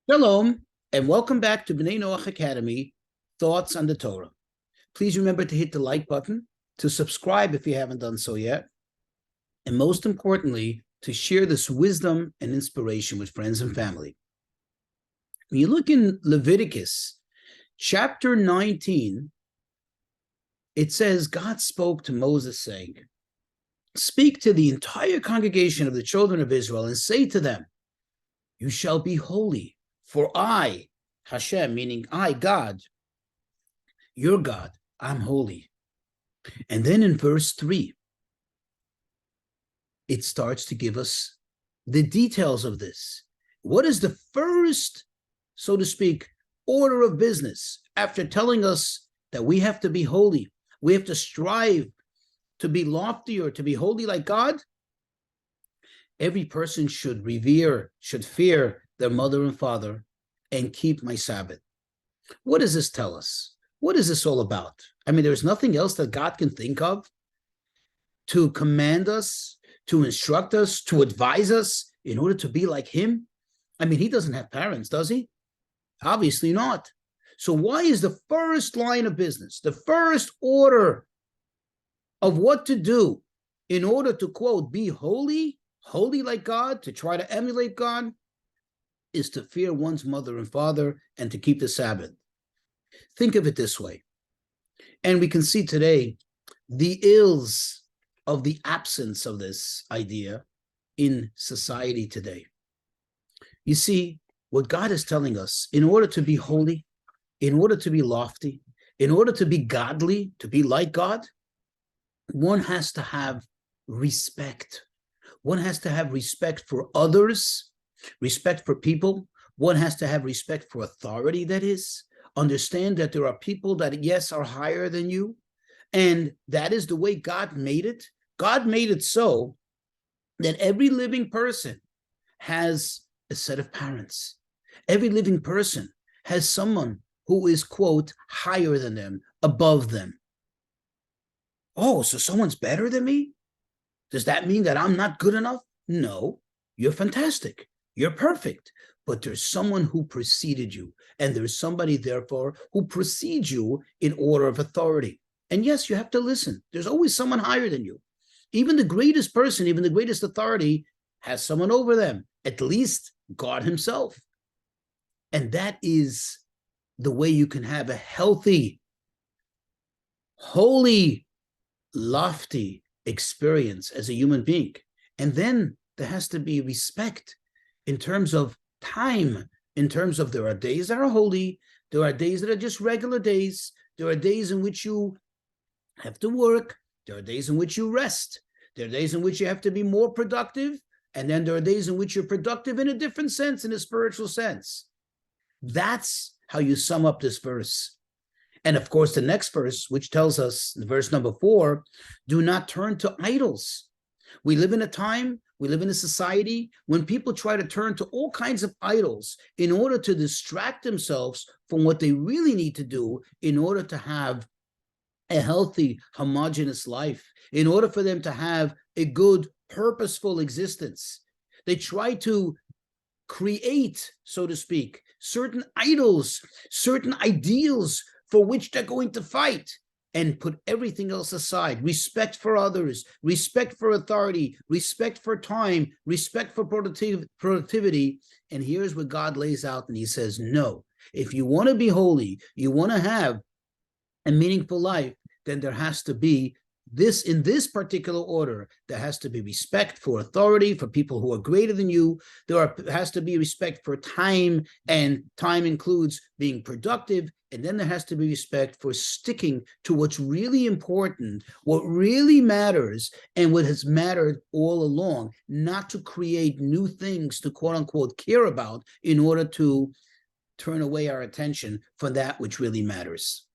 Shalom, and welcome back to B'nai Noach Academy, Thoughts on the Torah. Please remember to hit the like button, to subscribe if you haven't done so yet, and most importantly, to share this wisdom and inspiration with friends and family. When you look in Leviticus Chapter 19, it says, God spoke to Moses saying, "Speak to the entire congregation of the children of Israel and say to them, you shall be holy. For I, Hashem, meaning I, God, your God, I'm holy." And then in verse 3, it starts to give us the details of this. What is the first, so to speak, order of business after telling us that we have to be holy? We have to strive to be lofty or to be holy like God. Every person should revere, should fear their mother and father, and keep my Sabbath. What does this tell us? What is this all about? I mean, there's nothing else that God can think of to command us, to instruct us, to advise us in order to be like him. I mean, he doesn't have parents, does he? Obviously not. So why is the first line of business, the first order of what to do in order to, quote, be holy, holy like God, to try to emulate God, is to fear one's mother and father and to keep the Sabbath? Think of it this way. And we can see today the ills of the absence of this idea in society today. You see, what God is telling us, in order to be holy, in order to be lofty, in order to be godly, to be like God, one has to have respect. One has to have respect for others, respect for people. One has to have respect for authority, that is. Understand that there are people that, yes, are higher than you. And that is the way God made it. God made it so that every living person has a set of parents. Every living person has someone who is, quote, higher than them, above them. Oh, so someone's better than me? Does that mean that I'm not good enough? No, you're fantastic. You're perfect. But there's someone who preceded you, and there's somebody, therefore, who precedes you in order of authority. And yes, you have to listen. There's always someone higher than you. Even the greatest person, even the greatest authority has someone over them, at least God himself. And that is the way you can have a healthy, holy, lofty experience as a human being. And then there has to be respect in terms of time, in terms of there are days that are holy, there are days that are just regular days, there are days in which you have to work, there are days in which you rest, there are days in which you have to be more productive, and then there are days in which you're productive in a different sense, in a spiritual sense. That's how you sum up this verse. And of course, the next verse, which tells us, verse number 4, do not turn to idols. We live in a time, we live in a society when people try to turn to all kinds of idols in order to distract themselves from what they really need to do in order to have a healthy, homogeneous life, in order for them to have a good, purposeful existence. They try to create, so to speak, certain idols, certain ideals for which they're going to fight, and put everything else aside. Respect for others, respect for authority, respect for time, respect for productivity. And here's what God lays out, and he says, no, if you want to be holy, you want to have a meaningful life, then there has to be this, in this particular order, there has to be respect for authority, for people who are greater than you. There has to be respect for time, and time includes being productive. And then there has to be respect for sticking to what's really important, what really matters, and what has mattered all along, not to create new things to quote unquote care about in order to turn away our attention from that which really matters.